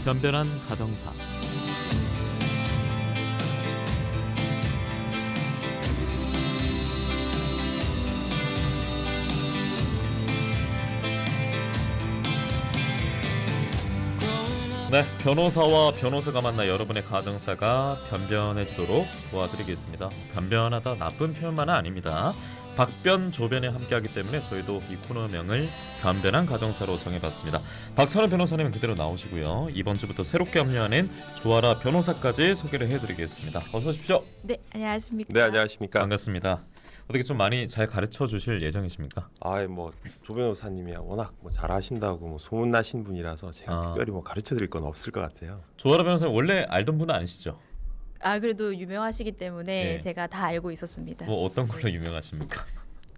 변변한 가정사. 네, 변호사와 변호사가 만나 여러분의 가정사가 변변해지도록 도와드리겠습니다. 변변하다 나쁜 표현만은 아닙니다. 박변, 조변에 함께하기 때문에 저희도 이 코너명을 변변한 가정사로 정해봤습니다. 박찬호 변호사님은 그대로 나오시고요. 이번 주부터 새롭게 합류하는 조아라 변호사까지 소개를 해드리겠습니다. 어서 오십시오. 네, 안녕하십니까. 네, 안녕하십니까. 반갑습니다. 어떻게 좀 많이 잘 가르쳐 주실 예정이십니까? 조 변호사님이 워낙 잘하신다고 소문 나신 분이라서 제가 특별히 가르쳐 드릴 건 없을 것 같아요. 조아라 변호사님 원래 알던 분은 아니시죠? 그래도 유명하시기 때문에 네. 제가 다 알고 있었습니다. 뭐 어떤 걸로 유명하십니까?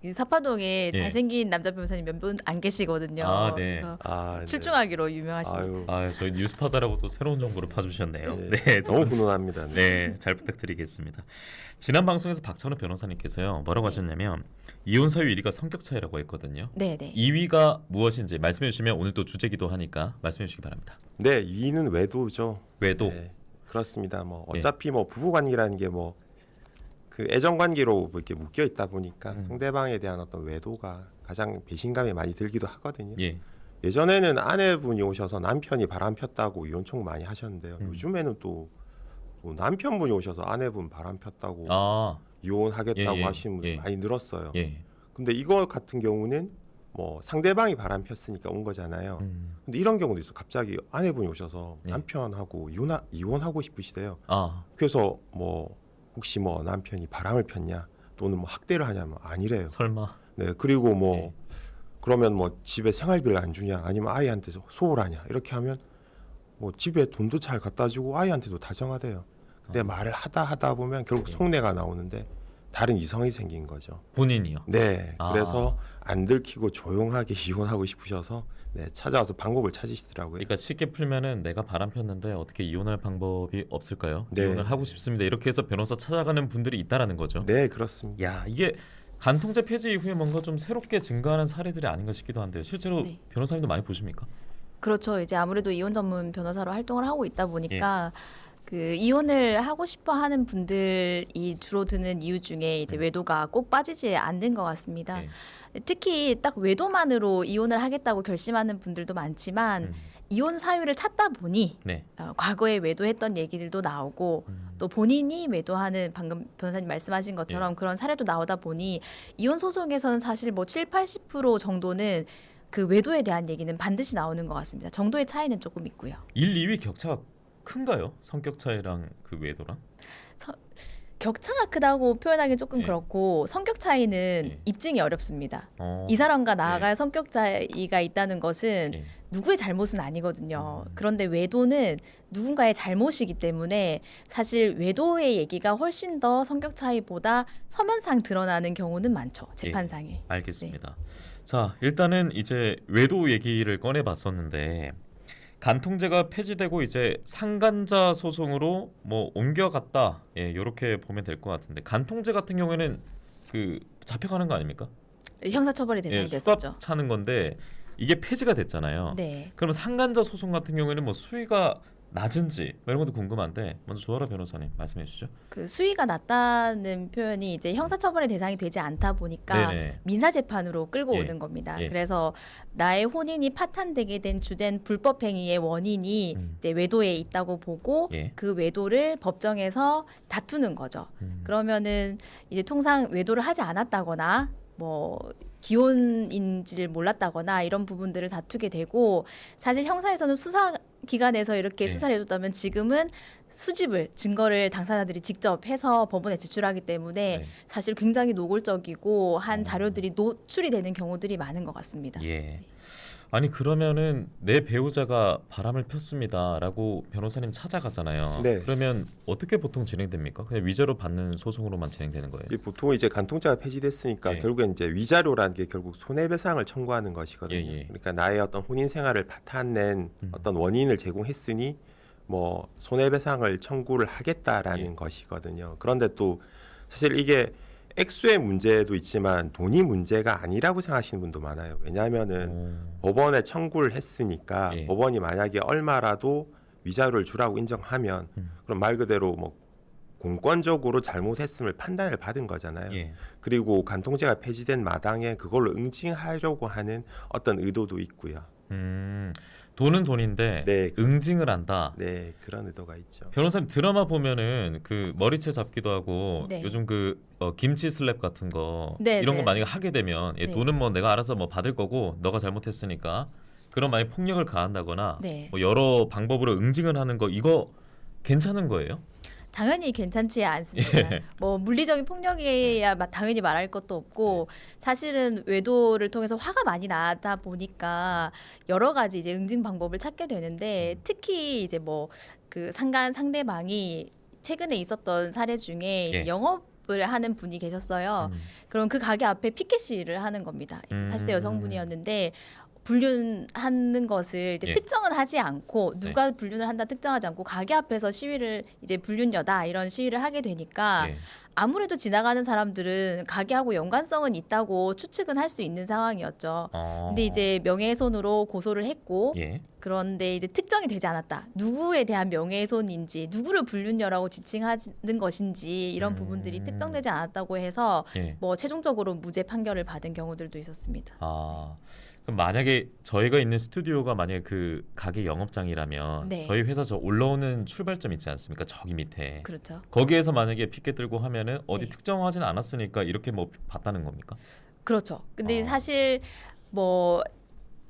이 사파동에 예. 잘생긴 남자 변호사님 몇 분 안 계시거든요. 네. 그래서 네. 출중하기로 유명하십니다. 저희 뉴스파다라고 또 새로운 정보를 파주셨네요. 네, 너무 훈훈합니다. 네, 잘 부탁드리겠습니다. 지난 방송에서 박찬호 변호사님께서요 뭐라고 하셨냐면 이혼 사유 1위가 성격 차이라고 했거든요. 네. 2위가 무엇인지 말씀해 주시면 오늘 또 주제기도 하니까 말씀해 주시기 바랍니다. 네, 2위는 외도죠. 외도. 네, 그렇습니다. 어차피 부부 관계라는 게 그 애정 관계로 이렇게 묶여 있다 보니까 상대방에 대한 어떤 외도가 가장 배신감이 많이 들기도 하거든요. 예. 예전에는 아내분이 오셔서 남편이 바람 폈다고 이혼 청구 많이 하셨는데요. 요즘에는 또 남편분이 오셔서 아내분 바람 폈다고 이혼하겠다고 하시는 분이 많이 늘었어요. 예. 근데 이거 같은 경우는 상대방이 바람 폈으니까 온 거잖아요. 근데 이런 경우도 있어. 갑자기 아내분이 오셔서 남편하고 이혼하고 싶으시대요. 그래서 혹시 남편이 바람을 폈냐 또는 학대를 하냐면 아니래요. 설마. 네, 그리고 그러면 집에 생활비를 안 주냐 아니면 아이한테 소홀하냐 이렇게 하면 집에 돈도 잘 갖다 주고 아이한테도 다정하대요. 근데 말을 하다 보면 결국 속내가 나오는데 다른 이성이 생긴 거죠. 본인이요? 네, 그래서 안 들키고 조용하게 이혼하고 싶으셔서 찾아와서 방법을 찾으시더라고요. 그러니까 쉽게 풀면은 내가 바람 폈는데 어떻게 이혼할 방법이 없을까요? 네. 이혼을 하고 싶습니다. 이렇게 해서 변호사 찾아가는 분들이 있다라는 거죠. 네, 그렇습니다. 야, 이게 간통죄 폐지 이후에 뭔가 좀 새롭게 증가하는 사례들이 아닌가 싶기도 한데요. 실제로 변호사님도 많이 보십니까? 그렇죠. 이제 아무래도 이혼 전문 변호사로 활동을 하고 있다 보니까 그 이혼을 하고 싶어 하는 분들이 줄어드는 이유 중에 이제 외도가 꼭 빠지지 않는 것 같습니다. 특히 딱 외도만으로 이혼을 하겠다고 결심하는 분들도 많지만 이혼 사유를 찾다 보니 과거에 외도했던 얘기들도 나오고 또 본인이 외도하는 방금 변호사님 말씀하신 것처럼 그런 사례도 나오다 보니 이혼 소송에서는 사실 7, 80% 정도는 그 외도에 대한 얘기는 반드시 나오는 것 같습니다. 정도의 차이는 조금 있고요. 1, 2위 격차가 큰가요? 성격 차이랑 그 외도랑? 격차가 크다고 표현하기 조금 그렇고 성격 차이는 입증이 어렵습니다. 이 사람과 나아갈 성격 차이가 있다는 것은 누구의 잘못은 아니거든요. 그런데 외도는 누군가의 잘못이기 때문에 사실 외도의 얘기가 훨씬 더 성격 차이보다 서면상 드러나는 경우는 많죠. 재판상에. 알겠습니다. 자, 일단은 이제 외도 얘기를 꺼내봤었는데 간통죄가 폐지되고 이제 상간자 소송으로 옮겨갔다. 이렇게 보면 될 것 같은데 간통죄 같은 경우에는 그 잡혀가는 거 아닙니까? 형사처벌이 대상이 됐었죠. 수갑 차는 건데 이게 폐지가 됐잖아요. 네. 그러면 상간자 소송 같은 경우에는 수위가 낮은지 이런 것도 궁금한데 먼저 조아라 변호사님 말씀해 주시죠. 그 수위가 낮다는 표현이 이제 형사처벌의 대상이 되지 않다 보니까 민사 재판으로 끌고 오는 겁니다. 그래서 나의 혼인이 파탄되게 된 주된 불법 행위의 원인이 이제 외도에 있다고 보고 그 외도를 법정에서 다투는 거죠. 그러면은 이제 통상 외도를 하지 않았다거나 기혼인지를 몰랐다거나 이런 부분들을 다투게 되고 사실 형사에서는 수사 기관에서 이렇게 수사를 해줬다면 지금은 수집을 증거를 당사자들이 직접 해서 법원에 제출하기 때문에 사실 굉장히 노골적이고 한 자료들이 노출이 되는 경우들이 많은 것 같습니다. 아니 그러면은 내 배우자가 바람을 폈습니다라고 변호사님 찾아가잖아요. 그러면 어떻게 보통 진행됩니까? 그냥 위자료 받는 소송으로만 진행되는 거예요? 보통 이제 간통죄가 폐지됐으니까 결국엔 이제 위자료라는 게 결국 손해배상을 청구하는 것이거든요. 그러니까 나의 어떤 혼인 생활을 파탄낸 어떤 원인을 제공했으니 손해배상을 청구를 하겠다라는 것이거든요. 그런데 또 사실 이게 액수의 문제도 있지만 돈이 문제가 아니라고 생각하시는 분도 많아요. 왜냐하면은 법원에 청구를 했으니까 법원이 만약에 얼마라도 위자료를 주라고 인정하면 그럼 말 그대로 뭐 공권적으로 잘못했음을 판단을 받은 거잖아요. 예. 그리고 간통죄가 폐지된 마당에 그걸로 응징하려고 하는 어떤 의도도 있고요. 돈은 돈인데 네. 응징을 한다. 네, 그런 의도가 있죠. 변호사님 드라마 보면은 그 머리채 잡기도 하고 네. 요즘 그 김치 슬랩 같은 거 네, 이런 거 네. 만약에 하게 되면 네. 돈은 뭐 내가 알아서 뭐 받을 거고 너가 잘못했으니까 그런 많이 폭력을 가한다거나 네. 뭐 여러 방법으로 응징을 하는 거 이거 괜찮은 거예요? 당연히 괜찮지 않습니다. 예. 뭐 물리적인 폭력이야 당연히 말할 것도 없고 사실은 외도를 통해서 화가 많이 나다 보니까 여러 가지 이제 응징 방법을 찾게 되는데 특히 이제 뭐 그 상대방이 최근에 있었던 사례 중에 예. 영업을 하는 분이 계셨어요. 그럼 그 가게 앞에 피켓 시위를 하는 겁니다. 40대 여성분이었는데 불륜하는 것을 이제 예. 특정은 하지 않고 누가 불륜을 한다 특정하지 않고 가게 앞에서 시위를 이제 불륜여다 이런 시위를 하게 되니까 예. 아무래도 지나가는 사람들은 가게하고 연관성은 있다고 추측은 할 수 있는 상황이었죠. 근데 이제 명예훼손으로 고소를 했고 예. 그런데 이제 특정이 되지 않았다. 누구에 대한 명예훼손인지 누구를 불륜녀라고 지칭하는 것인지 이런 부분들이 특정되지 않았다고 해서 예. 뭐 최종적으로 무죄 판결을 받은 경우들도 있었습니다. 그럼 만약에 저희가 있는 스튜디오가 만약에 그 가게 영업장이라면 네. 저희 회사 저 올라오는 출발점 있지 않습니까? 저기 밑에 그렇죠. 거기에서 만약에 피켓 들고 하면은 어디 네. 특정하진 않았으니까 이렇게 뭐 봤다는 겁니까? 그렇죠. 근데 아. 사실 뭐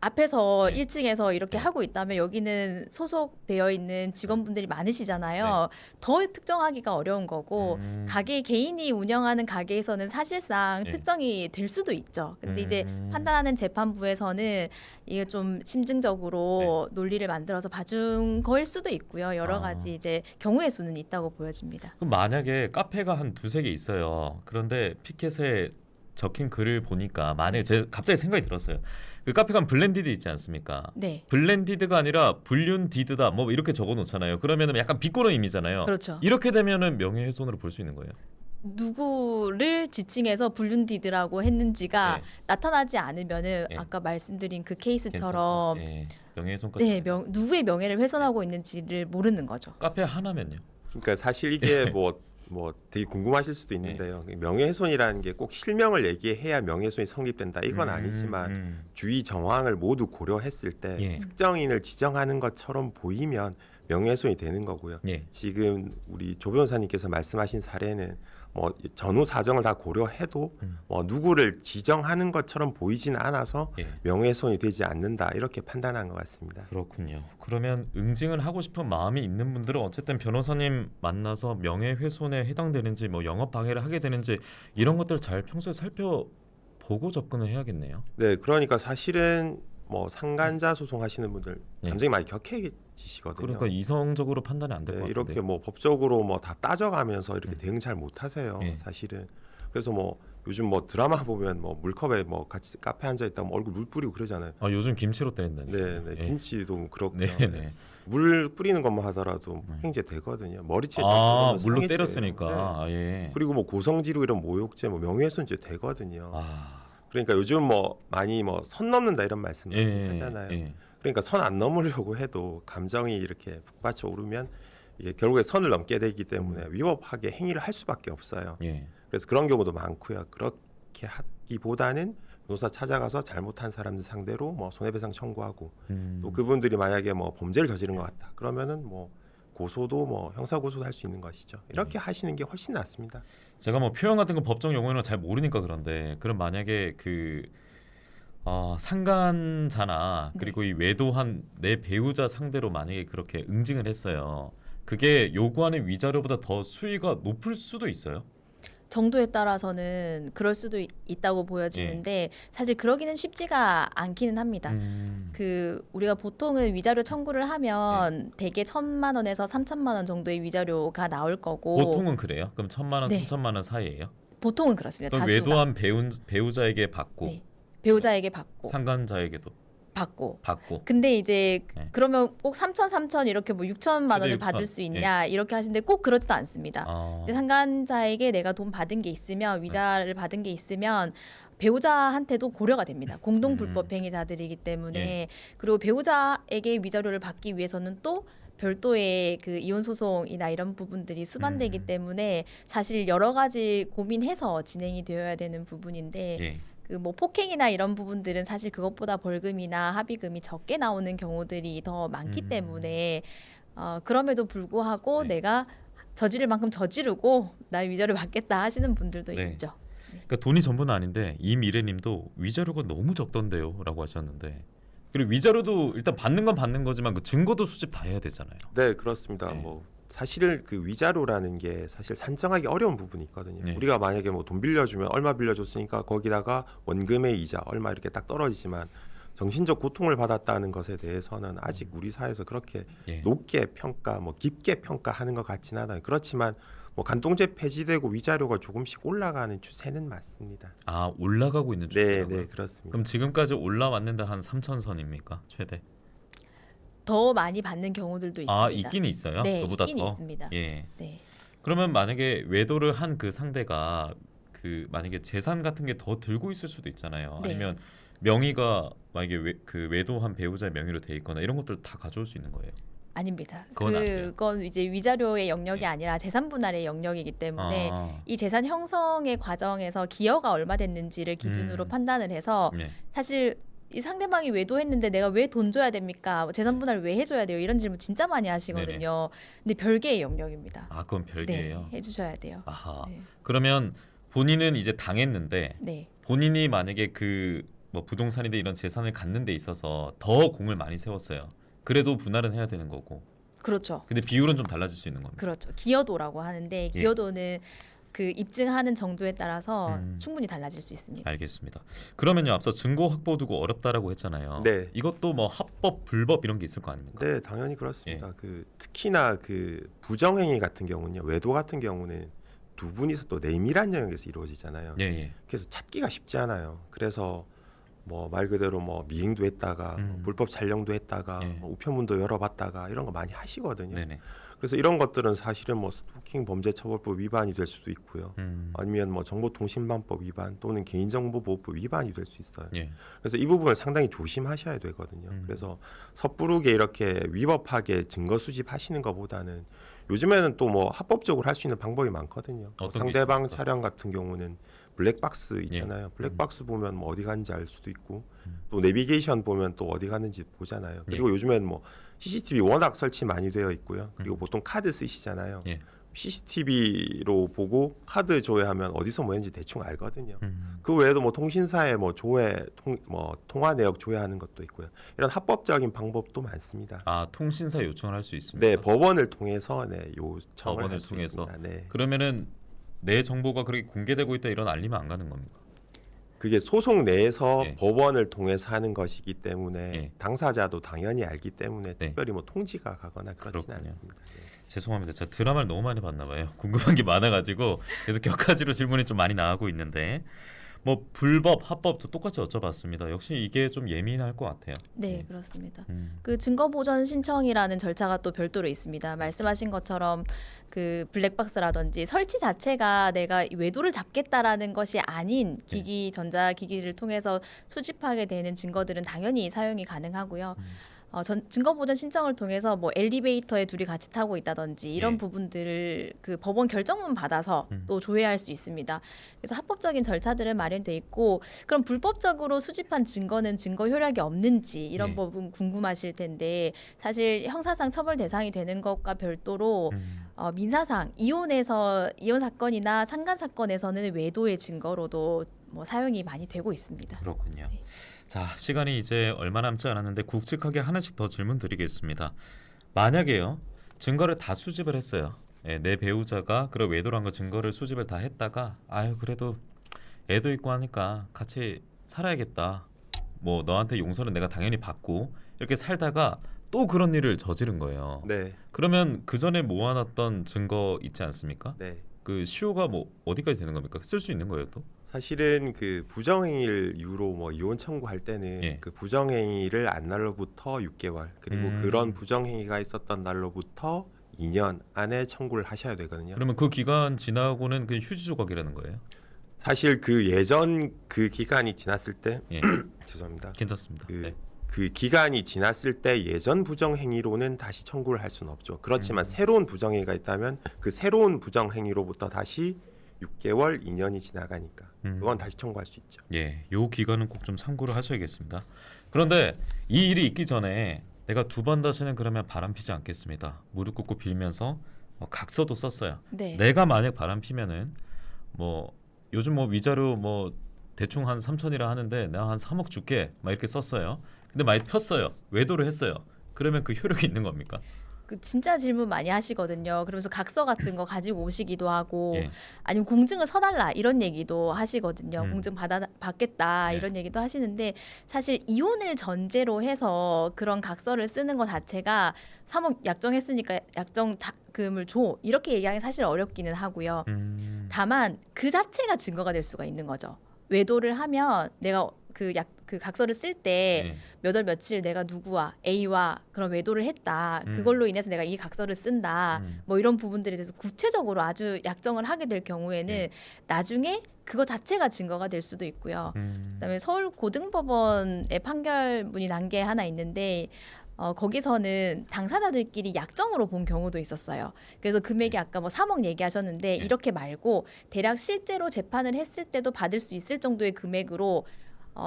앞에서 네. 1층에서 이렇게 네. 하고 있다면 여기는 소속되어 있는 직원분들이 많으시잖아요. 더 특정하기가 어려운 거고 가게 개인이 운영하는 가게에서는 사실상 네. 특정이 될 수도 있죠. 근데 이제 판단하는 재판부에서는 이게 좀 심증적으로 논리를 만들어서 봐준 거일 수도 있고요. 여러 가지 이제 경우의 수는 있다고 보여집니다. 그럼 만약에 카페가 한 두세 개 있어요. 그런데 피켓에 적힌 글을 보니까 만약에 제가 갑자기 생각이 들었어요. 그 카페 가면 블렌디드 있지 않습니까? 네. 블렌디드가 아니라 불륜디드다 뭐 이렇게 적어 놓잖아요. 그러면은 약간 비꼬는 의미잖아요. 그렇죠. 이렇게 되면은 명예훼손으로 볼 수 있는 거예요. 누구를 지칭해서 불륜디드라고 했는지가 네. 나타나지 않으면은 네. 아까 말씀드린 그 케이스처럼 명예훼손까지. 네, 누구의 명예를 훼손하고 있는지를 모르는 거죠. 카페 하나면요. 그러니까 사실 이게 뭐 되게 궁금하실 수도 있는데요. 명예훼손이라는 게 꼭 실명을 얘기해야 명예훼손이 성립된다 이건 아니지만 주의 정황을 모두 고려했을 때 예. 특정인을 지정하는 것처럼 보이면 명예훼손이 되는 거고요. 예. 지금 우리 조 변호사님께서 말씀하신 사례는 뭐 전후 사정을 다 고려해도 뭐 누구를 지정하는 것처럼 보이지는 않아서 예. 명예훼손이 되지 않는다 이렇게 판단한 것 같습니다. 그렇군요. 그러면 응징을 하고 싶은 마음이 있는 분들은 어쨌든 변호사님 만나서 명예훼손에 해당되는지 뭐 영업 방해를 하게 되는지 이런 것들 잘 평소에 살펴보고 접근을 해야겠네요. 네, 그러니까 사실은 뭐 상간자 소송하시는 분들 예. 감정이 많이 격해지시거든요. 그러니까 이성적으로 판단이 안 될 것 네, 같은데. 이렇게 뭐 법적으로 뭐 다 따져가면서 이렇게 대응 잘 못하세요. 예. 사실은. 그래서 뭐 요즘 뭐 드라마 보면 뭐 물컵에 뭐 같이 카페 앉아 있다 뭐 얼굴 물 뿌리고 그러잖아요. 요즘 김치로 때린다니까. 네, 네. 김치도 그렇고요. 네, 네. 물 뿌리는 것만 하더라도 폭행죄 되거든요. 머리채 물로 상해죄예요. 때렸으니까. 네. 예. 그리고 뭐 고성지루 이런 모욕죄, 뭐 명예훼손죄 되거든요. 아. 그러니까 요즘 뭐 많이 뭐 선 넘는다 이런 말씀 예. 하잖아요. 예. 그러니까 선 안 넘으려고 해도 감정이 이렇게 북받쳐 오르면 이게 결국에 선을 넘게 되기 때문에 위법하게 행위를 할 수밖에 없어요. 예. 그래서 그런 경우도 많고요. 그렇게 하기보다는 변호사 찾아가서 잘못한 사람들 상대로 뭐 손해배상 청구하고 또 그분들이 만약에 뭐 범죄를 저지른 것 같다. 그러면은 뭐 고소도 뭐 형사 고소도 할 수 있는 것이죠. 이렇게 하시는 게 훨씬 낫습니다. 제가 뭐 표현 같은 거 법정 용어는 잘 모르니까 그런데 그럼 만약에 그 상간자나 그리고 이 외도한 내 배우자 상대로 만약에 그렇게 응징을 했어요. 그게 요구하는 위자료보다 더 수위가 높을 수도 있어요. 정도에 따라서는 그럴 수도 있다고 보여지는데 사실 그러기는 쉽지가 않기는 합니다. 그 우리가 보통은 위자료 청구를 하면 대개 1,000만 원에서 3,000만 원 정도의 위자료가 나올 거고 보통은 그래요? 그럼 1,000만 원, 네. 3,000만 원 사이예요? 보통은 그렇습니다. 그럼 다수가. 외도한 배우자에게 받고 네. 배우자에게 받고 상간자에게도 받고. 근데 이제 네. 그러면 꼭 3,000 이렇게 뭐 6천만 원을 6천. 받을 수 있냐 이렇게 하시는데 꼭 그렇지도 않습니다. 근데 상간자에게 내가 돈 받은 게 있으면 위자를 받은 게 있으면 배우자한테도 고려가 됩니다. 공동 불법 행위자들이기 때문에 예. 그리고 배우자에게 위자료를 받기 위해서는 또 별도의 그 이혼 소송이나 이런 부분들이 수반되기 때문에 사실 여러 가지 고민해서 진행이 되어야 되는 부분인데 예. 그 뭐 폭행이나 이런 부분들은 사실 그것보다 벌금이나 합의금이 적게 나오는 경우들이 더 많기 때문에 그럼에도 불구하고 네. 내가 저지를 만큼 저지르고 나 위자료 받겠다 하시는 분들도 네. 있죠. 그러니까 돈이 전부는 아닌데 이미래님도 위자료가 너무 적던데요라고 하셨는데 그리고 위자료도 일단 받는 건 받는 거지만 그 증거도 수집 다 해야 되잖아요. 네, 그렇습니다. 네. 뭐 사실은 그 위자료라는 게 사실 산정하기 어려운 부분이 있거든요. 네. 우리가 만약에 뭐 돈 빌려주면 얼마 빌려줬으니까 거기다가 원금의 이자 얼마 이렇게 딱 떨어지지만 정신적 고통을 받았다는 것에 대해서는 아직 우리 사회에서 그렇게 예. 높게 평가, 뭐 깊게 평가하는 것 같지는 않아요. 그렇지만 뭐 간통죄 폐지되고 위자료가 조금씩 올라가는 추세는 맞습니다. 아 올라가고 있는 네, 추세라고요? 네, 그렇습니다. 그럼 지금까지 올라왔는데 한 3,000선입니까 최대? 더 많이 받는 경우들도 있습니다. 아 있긴 있어요. 네, 그보다 있긴 더. 있습니다. 예. 네. 그러면 만약에 외도를 한 그 상대가 그 만약에 재산 같은 게 더 들고 있을 수도 있잖아요. 네. 아니면 명의가 만약에 그 외도한 배우자의 명의로 돼 있거나 이런 것들 다 가져올 수 있는 거예요. 아닙니다. 그건 아니에요. 그건 이제 위자료의 영역이 네. 아니라 재산 분할의 영역이기 때문에 아, 이 재산 형성의 과정에서 기여가 얼마 됐는지를 기준으로 판단을 해서 네. 사실 이 상대방이 외도했는데 내가 왜 돈 줘야 됩니까? 뭐 재산 분할을 왜 해줘야 돼요? 이런 질문 진짜 많이 하시거든요. 근데 별개의 영역입니다. 아 그건 별개예요. 네, 해주셔야 돼요. 아하. 네. 그러면 본인은 이제 당했는데 네. 본인이 만약에 그 뭐 부동산이나 이런 재산을 갖는 데 있어서 더 공을 많이 세웠어요. 그래도 분할은 해야 되는 거고. 그렇죠. 근데 비율은 좀 달라질 수 있는 겁니다. 그렇죠. 기여도라고 하는데 기여도는 그 입증하는 정도에 따라서 충분히 달라질 수 있습니다. 알겠습니다. 그러면요 앞서 증거 확보 두고 어렵다라고 했잖아요. 네. 이것도 뭐 합법, 불법 이런 게 있을 거 아닙니까? 네, 당연히 그렇습니다. 그 특히나 그 부정행위 같은 경우는요, 외도 같은 경우는 두 분이서 또 내밀한 영역에서 이루어지잖아요. 예, 예. 그래서 찾기가 쉽지 않아요. 그래서 뭐 말 그대로 뭐 미행도 했다가 뭐 불법 촬영도 했다가 예. 뭐 우편문도 열어봤다가 이런 거 많이 하시거든요. 네네. 그래서 이런 것들은 사실은 뭐 스토킹 범죄처벌법 위반이 될 수도 있고요. 아니면 뭐 정보통신망법 위반 또는 개인정보보호법 위반이 될 수 있어요. 예. 그래서 이 부분을 상당히 조심하셔야 되거든요. 그래서 섣부르게 이렇게 위법하게 증거 수집하시는 것보다는 요즘에는 또 뭐 합법적으로 할 수 있는 방법이 많거든요. 뭐 어떤 게 상대방 있습니까? 차량 같은 경우는 블랙박스 있잖아요. 블랙박스 보면 뭐 어디 갔는지 알 수도 있고 또 내비게이션 보면 또 어디 갔는지 보잖아요. 그리고 요즘에는 뭐 CCTV 워낙 설치 많이 되어 있고요. 그리고 보통 카드 쓰시잖아요. 예. CCTV로 보고 카드 조회하면 어디서 뭐 했는지 대충 알거든요. 그 외에도 뭐 통신사에 뭐 통화 내역 조회하는 것도 있고요. 이런 합법적인 방법도 많습니다. 아 통신사 요청을 할 수 있습니다. 네, 법원을 통해서 네, 요청을 법원을 할 수 통해서? 있습니다. 네. 그러면은 내 정보가 그렇게 공개되고 있다 이런 알리면 안 가는 겁니까? 그게 소송 내에서 예. 법원을 통해서 하는 것이기 때문에 예. 당사자도 당연히 알기 때문에 네. 특별히 뭐 통지가 가거나 그렇지는 그렇군요. 않습니다. 네. 죄송합니다. 제가 드라마를 너무 많이 봤나 봐요. 궁금한 게 많아가지고 그래서 격가지로 질문이 좀 많이 나가고 있는데 뭐 불법, 합법도 똑같이 여쭤봤습니다. 역시 이게 좀 예민할 것 같아요. 네, 그렇습니다. 음. 그 증거 보전 신청이라는 절차가 또 별도로 있습니다. 말씀하신 것처럼 그 블랙박스라든지 설치 자체가 내가 외도를 잡겠다라는 것이 아닌 기기 전자 기기를 통해서 수집하게 되는 증거들은 당연히 사용이 가능하고요. 증거 보전 신청을 통해서 뭐 엘리베이터에 둘이 같이 타고 있다든지 이런 예. 부분들을 그 법원 결정문 받아서 또 조회할 수 있습니다. 그래서 합법적인 절차들은 마련돼 있고 그럼 불법적으로 수집한 증거는 증거 효력이 없는지 이런 예. 부분 궁금하실 텐데 사실 형사상 처벌 대상이 되는 것과 별도로 민사상 이혼 사건이나 상간 사건에서는 외도의 증거로도 뭐 사용이 많이 되고 있습니다. 그렇군요. 네. 자, 시간이 이제 얼마 남지 않았는데 굵직하게 하나씩 더 질문 드리겠습니다. 만약에요, 증거를 다 수집을 했어요. 예, 내 배우자가 그런 외도란 거 증거를 수집을 다 했다가 아유 그래도 애도 있고 하니까 같이 살아야겠다. 뭐 너한테 용서는 내가 당연히 받고 이렇게 살다가 또 그런 일을 저지른 거예요. 네. 그러면 그 전에 모아놨던 증거 있지 않습니까? 네. 그 시효가 뭐 어디까지 되는 겁니까? 쓸 수 있는 거예요 또? 사실은 그 부정행위를 이유로 뭐 이혼 청구할 때는 예. 그 부정행위를 한 날로부터 6개월 그리고 그런 부정행위가 있었던 날로부터 2년 안에 청구를 하셔야 되거든요. 그러면 그 기간 지나고는 그 휴지 조각이라는 거예요? 사실 그 예전 그 기간이 지났을 때 예, 죄송합니다. 괜찮습니다. 그 네. 그 기간이 지났을 때 예전 부정 행위로는 다시 청구를 할 수는 없죠. 그렇지만 새로운 부정 행위가 있다면 그 새로운 부정 행위로부터 다시 6개월, 2년이 지나가니까 그건 다시 청구할 수 있죠. 예, 요 기간은 꼭 좀 참고를 하셔야겠습니다. 그런데 이 일이 있기 전에 내가 두 번 다시는 그러면 바람피지 않겠습니다. 무릎 꿇고 빌면서 각서도 썼어요. 네. 내가 만약 바람피면은 뭐 요즘 뭐 위자료 뭐 대충 한 3천이라 하는데 내가 한 3억 줄게 막 이렇게 썼어요. 근데 많이 폈어요. 외도를 했어요. 그러면 그 효력이 있는 겁니까? 그 진짜 질문 많이 하시거든요. 그러면서 각서 같은 거 가지고 오시기도 하고 예. 아니면 공증을 서달라 이런 얘기도 하시거든요. 음. 공증 받겠다 예. 이런 얘기도 하시는데 사실 이혼을 전제로 해서 그런 각서를 쓰는 것 자체가 3억 약정했으니까 약정금을 줘 이렇게 얘기하기 사실 어렵기는 하고요. 다만 그 자체가 증거가 될 수가 있는 거죠. 외도를 하면 내가 그 각서를 쓸 때 예. 몇 월 며칠 내가 누구와 A와 그런 외도를 했다. 그걸로 인해서 내가 이 각서를 쓴다. 뭐 이런 부분들에 대해서 구체적으로 아주 약정을 하게 될 경우에는 예. 나중에 그거 자체가 증거가 될 수도 있고요. 그다음에 서울 고등법원의 판결문이 난 게 하나 있는데 거기서는 당사자들끼리 약정으로 본 경우도 있었어요. 그래서 금액이 아까 뭐 3억 얘기하셨는데 이렇게 말고 대략 실제로 재판을 했을 때도 받을 수 있을 정도의 금액으로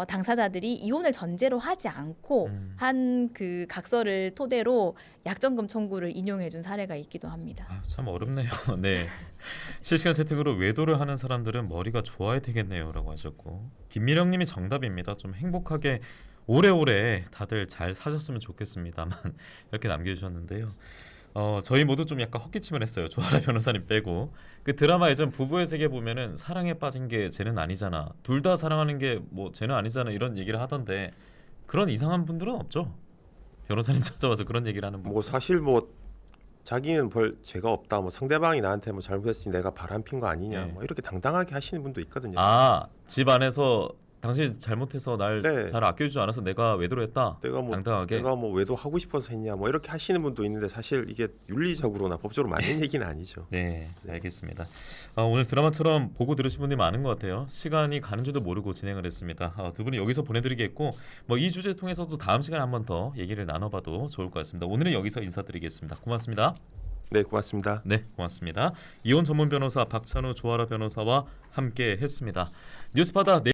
당사자들이 이혼을 전제로 하지 않고 한 그 각서를 토대로 약정금 청구를 인용해 준 사례가 있기도 합니다. 아, 참 어렵네요. 네. 실시간 채팅으로 외도를 하는 사람들은 머리가 좋아야 되겠네요라고 하셨고 김미령님이 정답입니다. 좀 행복하게 오래오래 다들 잘 사셨으면 좋겠습니다만 이렇게 남겨주셨는데요. 저희 모두 좀 약간 헛기침을 했어요. 조아라 변호사님 빼고 그 드라마 예전 부부의 세계 보면은 사랑에 빠진 게 죄는 아니잖아. 둘 다 사랑하는 게 뭐 죄는 아니잖아 이런 얘기를 하던데 그런 이상한 분들은 없죠. 변호사님 찾아와서 그런 얘기를 하는 분. 뭐 사실 뭐 자기는 별 죄가 없다. 뭐 상대방이 나한테 뭐 잘못했으니 내가 바람핀 거 아니냐. 네. 뭐 이렇게 당당하게 하시는 분도 있거든요. 아, 집 안에서 당신 잘못해서 날 잘 네. 아껴주지 않아서 내가 외도를 했다. 당당하게. 내가 뭐 외도 하고 싶어서 했냐. 뭐 이렇게 하시는 분도 있는데 사실 이게 윤리적으로나 법적으로 맞는 얘기는 아니죠. 네, 알겠습니다. 오늘 드라마처럼 보고 들으신 분들이 많은 것 같아요. 시간이 가는 줄도 모르고 진행을 했습니다. 두 분이 여기서 보내드리겠고 뭐 이 주제 통해서도 다음 시간에 한 번 더 얘기를 나눠봐도 좋을 것 같습니다. 오늘은 여기서 인사드리겠습니다. 고맙습니다. 네, 고맙습니다. 네, 고맙습니다. 이혼 전문 변호사 박찬우 조아라 변호사와 함께 했습니다. 뉴스바다